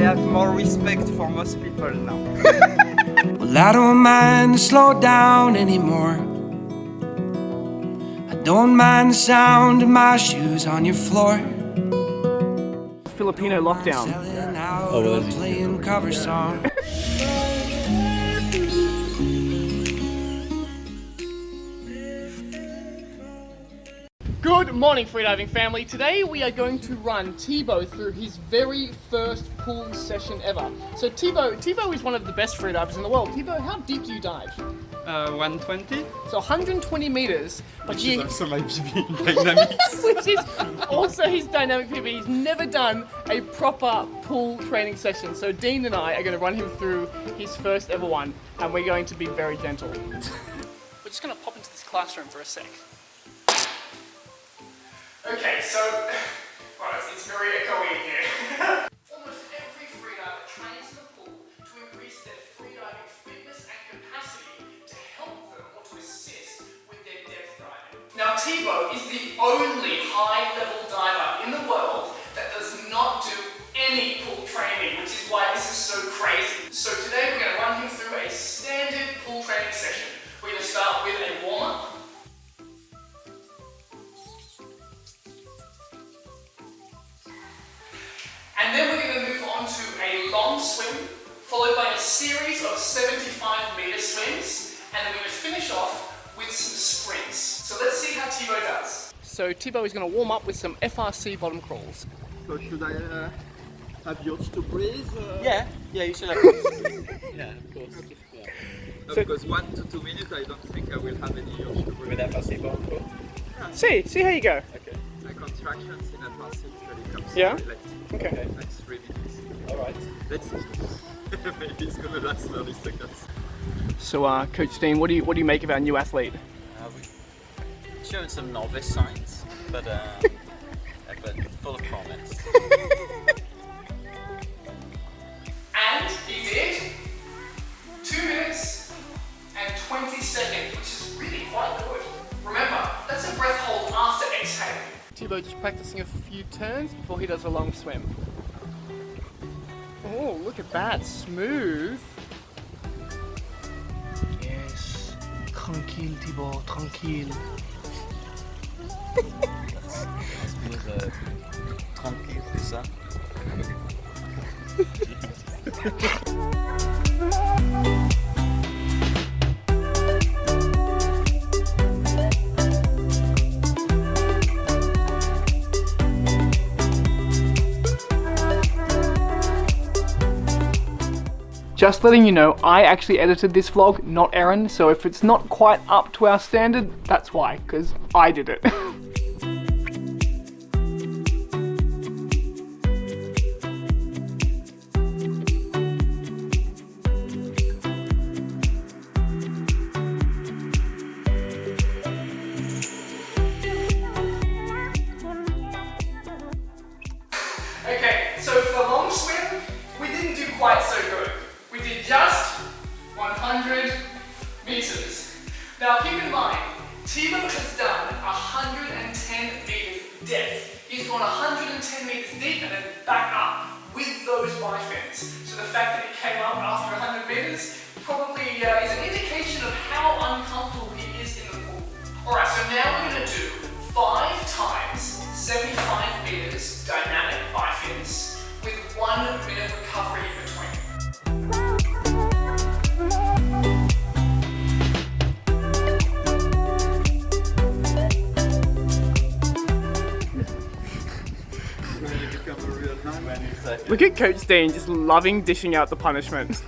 have more respect for most people now. Well, I don't mind the slow down anymore. I don't mind the sound of my shoes on your floor. Filipino lockdown. Oh, well, playing cover song. Good morning, freediving family. Today we are going to run Thibault through his very first pool session ever. So Thibault is one of the best freedivers in the world. Thibault, how deep do you dive? 120. So 120 meters, but Which is also my PB in dynamics. which is also his dynamic PB. He's never done a proper pool training session. So Dean and I are going to run him through his first ever one, and we're going to be very gentle. We're just going to pop into this classroom for a sec. Okay, so well, it's very echoey in here. Almost every freediver trains the pool to increase their freediving fitness and capacity to help them or to assist with their depth diving. Now, Thibault is the only high-level diver in the world that does not do any pool training, which is why this is so crazy. So today we're going to run him through a standard pool training session. We're going to start with a warm-up. And then we're going to move on to a long swim, followed by a series of 75-meter swims, and then we're going to finish off with some sprints. So let's see how Thibault does. So Thibault is going to warm up with some FRC bottom crawls. So should I have yours to breathe? Yeah, you should have yours. Yeah, of course. Yeah. No, because 1 to 2 minutes, I don't think I will have any yours to breathe. With FRC bottom crawl? See how you go. Okay. The contractions in FRC usually comes Yeah? very late. Okay. Like 3 minutes. Alright. Let's see. Maybe it's gonna last 30 seconds. So Coach Dean, what do you make of our new athlete? We've shown some novice signs, but full of promise. And he did 2 minutes and 20 seconds, which is really quite good. Remember, that's a breath hold after exhaling. Thibault just practicing a few turns before he does a long swim. Oh, look at that, smooth. Yes, tranquille Thibault, tranquille. With tranquille, c'est ça? Just letting you know, I actually edited this vlog, not Erin, so if it's not quite up to our standard, that's why, because I did it. Okay, so for the long swim, we didn't do quite so good. We did just 100 meters. Now keep in mind, Thibault has done 110 meters depth. He's gone 110 meters deep and then back up with those bifins. So the fact that he came up after 100 meters probably is an indication of how uncomfortable he is in the pool. Alright, so now we're going to do 5 times 75 meters dynamic bifins with 1 minute recovery in between. Look at Coach Dean just loving dishing out the punishment.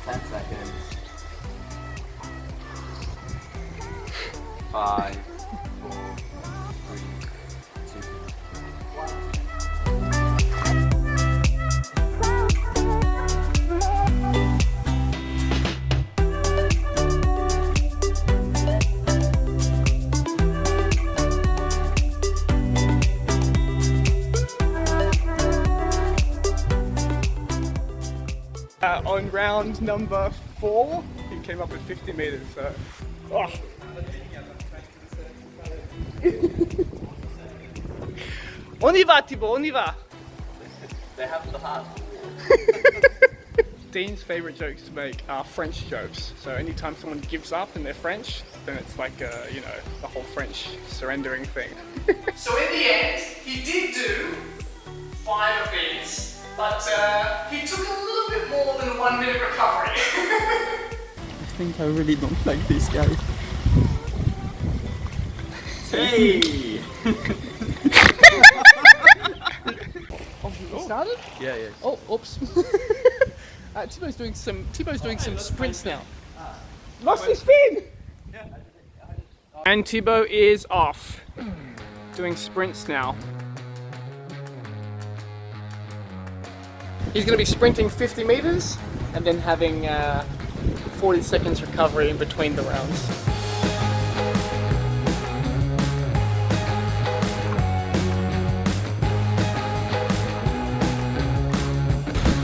10 seconds. 5, 4, 3, 2, 1. On round number 4, he came up with 50 meters. So, oh. On y va, Thibault, on y va. They have the heart. Dean's favourite jokes to make are French jokes. So anytime someone gives up and they're French, then it's like, you know, the whole French surrendering thing. So in the end, he did do 5 of these, but he took a little bit more than a 1 minute recovery. I think I really don't like this guy. Hey! Started? Yeah, yeah. Oh, oops. Thibault's doing some sprints now. Lost his spin! And Thibault is off. Doing sprints now. He's going to be sprinting 50 meters and then having 40 seconds recovery in between the rounds.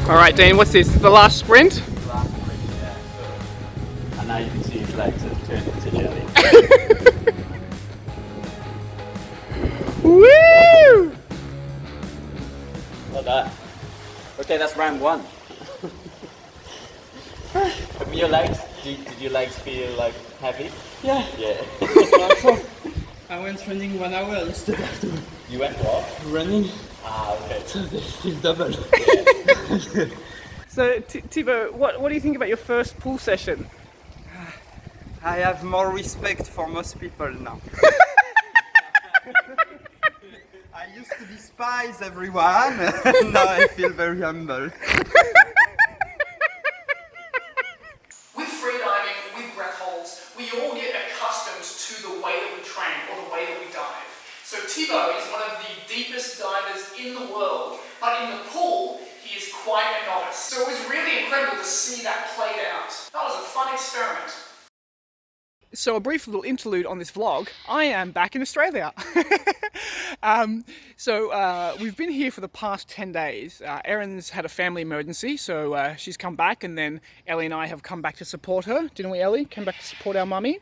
Alright, Dane, what's this? The last sprint? Last sprint, yeah. So, and now you can see his legs have turned into jelly. Woo! Like that. Okay, that's round 1. Your legs, did your legs feel like heavy? Yeah. Yeah. I went running 1 hour instead of You went what? running, Ah, okay. so they feel double. So, Thibault, what do you think about your first pool session? I have more respect for most people now. I used to despise everyone, now I feel very humble. With freediving, with breath holds, we all get accustomed to the way that we train or the way that we dive. So Thibault is one of the deepest divers in the world, but in the pool, he is quite a novice. So it was really incredible to see that played out. That was a fun experiment. So a brief little interlude on this vlog. I am back in Australia. We've been here for the past 10 days. Erin's had a family emergency, so she's come back, and then Ellie and I have come back to support her. Didn't we, Ellie? Came back to support our mummy.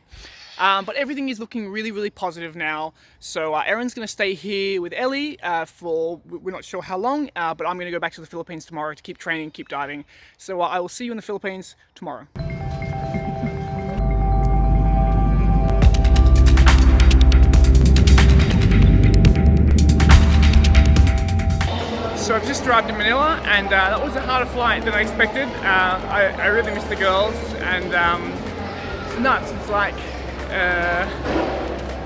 But everything is looking really, really positive now. So Erin's going to stay here with Ellie for, we're not sure how long, but I'm going to go back to the Philippines tomorrow to keep training, keep diving. So I will see you in the Philippines tomorrow. So I've just arrived in Manila, and that was a harder flight than I expected. I really missed the girls, and it's nuts. It's like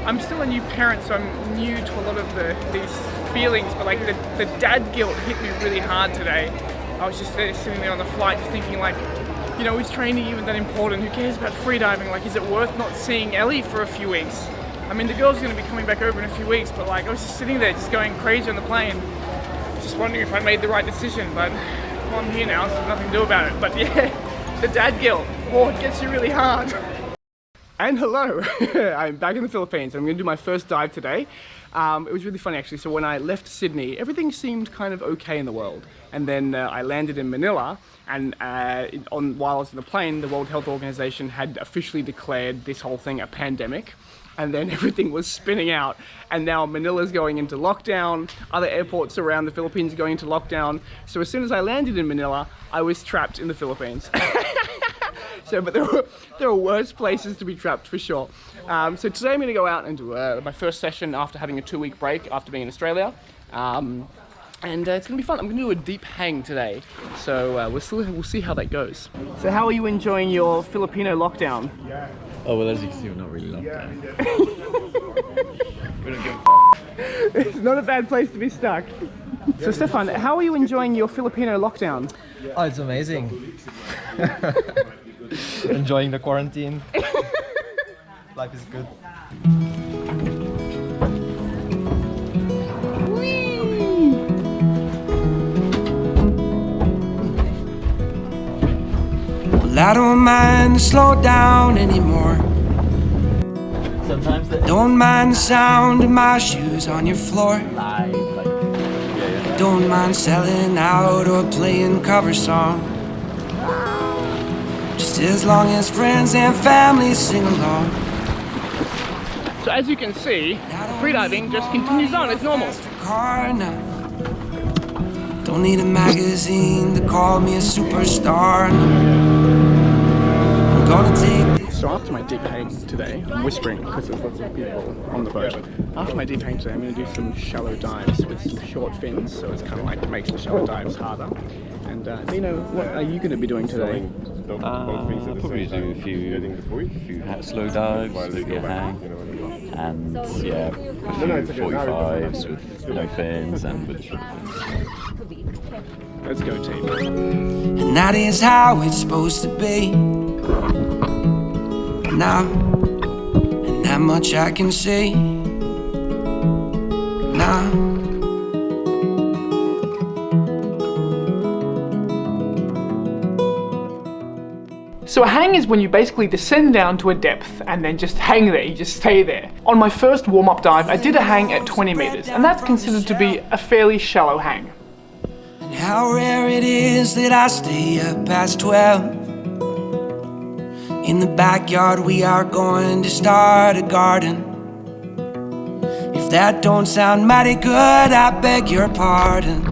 I'm still a new parent, so I'm new to a lot of these feelings, but like the dad guilt hit me really hard today. I was just sitting there on the flight just thinking, like, you know, is training even that important? Who cares about freediving? Like, is it worth not seeing Ellie for a few weeks? I mean, the girl's going to be coming back over in a few weeks, but like, I was just sitting there just going crazy on the plane, just wondering if I made the right decision. But well, I'm here now, so there's nothing to do about it. But yeah, the dad guilt, oh, it gets you really hard. And hello, I'm back in the Philippines. I'm going to do my first dive today. It was really funny actually. So when I left Sydney, everything seemed kind of okay in the world. And then I landed in Manila, and while I was in the plane, the World Health Organization had officially declared this whole thing a pandemic. And then everything was spinning out, and now Manila's going into lockdown, other airports around the Philippines are going into lockdown. So as soon as I landed in Manila, I was trapped in the Philippines. But there are worse places to be trapped for sure. So today I'm going to go out and do my first session after having a 2-week break after being in Australia. And it's going to be fun. I'm going to do a deep hang today. So we'll see how that goes. So how are you enjoying your Filipino lockdown? Oh, well, as you can see, we're not really locked down. We don't give a It's not a bad place to be stuck. So Stefan, how are you enjoying your Filipino lockdown? Oh, it's amazing. Enjoying the quarantine. Life is good. Well, I don't mind to slow down anymore. Sometimes Don't mind the sound of my shoes on your floor. Don't mind selling out or playing cover songs. Just as long as friends and family sing along. So as you can see, freediving just continues on as normal. Don't need a magazine to call me a superstar. I'm gonna take. So after my deep hang today, I'm whispering because there's lots of people on the boat. After my deep hang today, I'm going to do some shallow dives with some short fins, so it's kind of like makes the shallow dives harder. And Dino, what are you going to be doing today? I'll probably do a few slow dives, maybe a hang, and yeah, a few 45s with no fins and with short fins. Let's go, team. And that is how it's supposed to be. Now, and that much I can see. Now. So a hang is when you basically descend down to a depth and then just hang there, you just stay there. On my first warm-up dive, I did a hang at 20 meters, and that's considered to be a fairly shallow hang. And how rare it is that I stay up past 12. In the backyard we are going to start a garden. If that don't sound mighty good, I beg your pardon.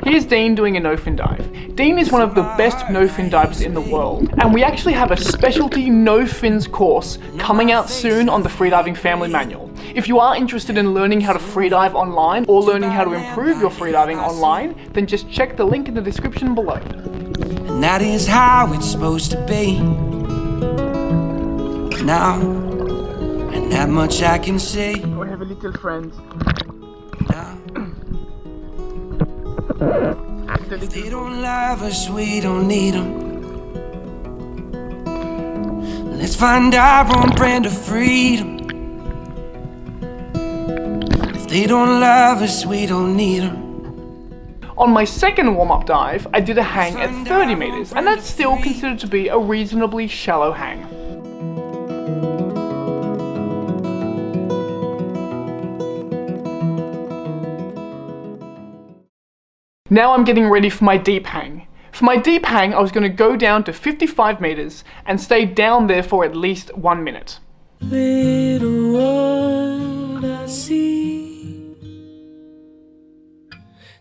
Here's Dean doing a no-fin dive. Dean is one of the best no-fin divers in the world, and we actually have a specialty no-fins course coming out soon on the Freediving Family Manual. If you are interested in learning how to freedive online or learning how to improve your freediving online, then just check the link in the description below. And that is how it's supposed to be. Now, and that much I can see. We have a little friend. Now. If they don't love us, we don't need them. Let's find our own brand of freedom. If they don't love us, we don't need them. On my second warm-up dive, I did a hang at 30 meters, and that's still considered to be a reasonably shallow hang. Now I'm getting ready for my deep hang. For my deep hang, I was going to go down to 55 meters and stay down there for at least 1 minute. Little one I see,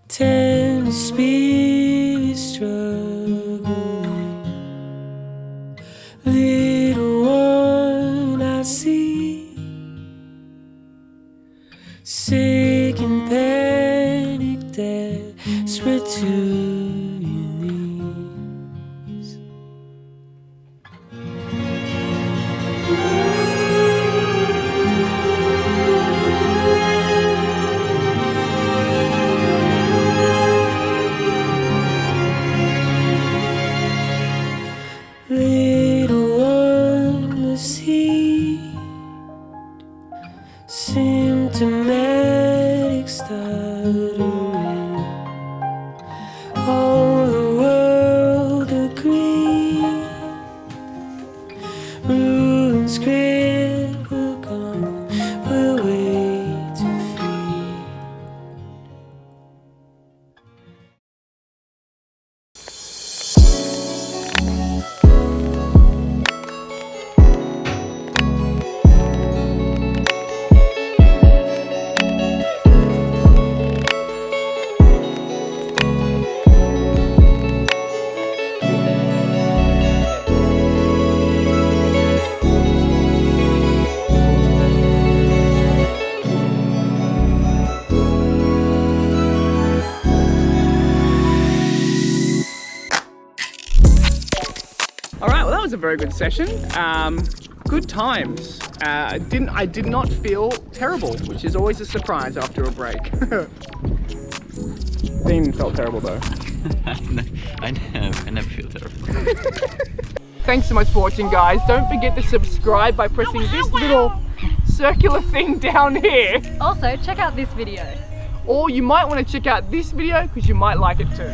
tender spirit struggling. Little one I see, sick and panic, desperate to your knees. Little one the seed, symptomatic stuttering. All the world agreed, ruined script will come, we'll wait to feed. Alright, well that was a very good session. Good times. I did not feel terrible, which is always a surprise after a break. Dean felt terrible though. I never feel terrible. Thanks so much for watching, guys. Don't forget to subscribe by pressing this little circular thing down here. Also, check out this video. Or you might want to check out this video because you might like it too.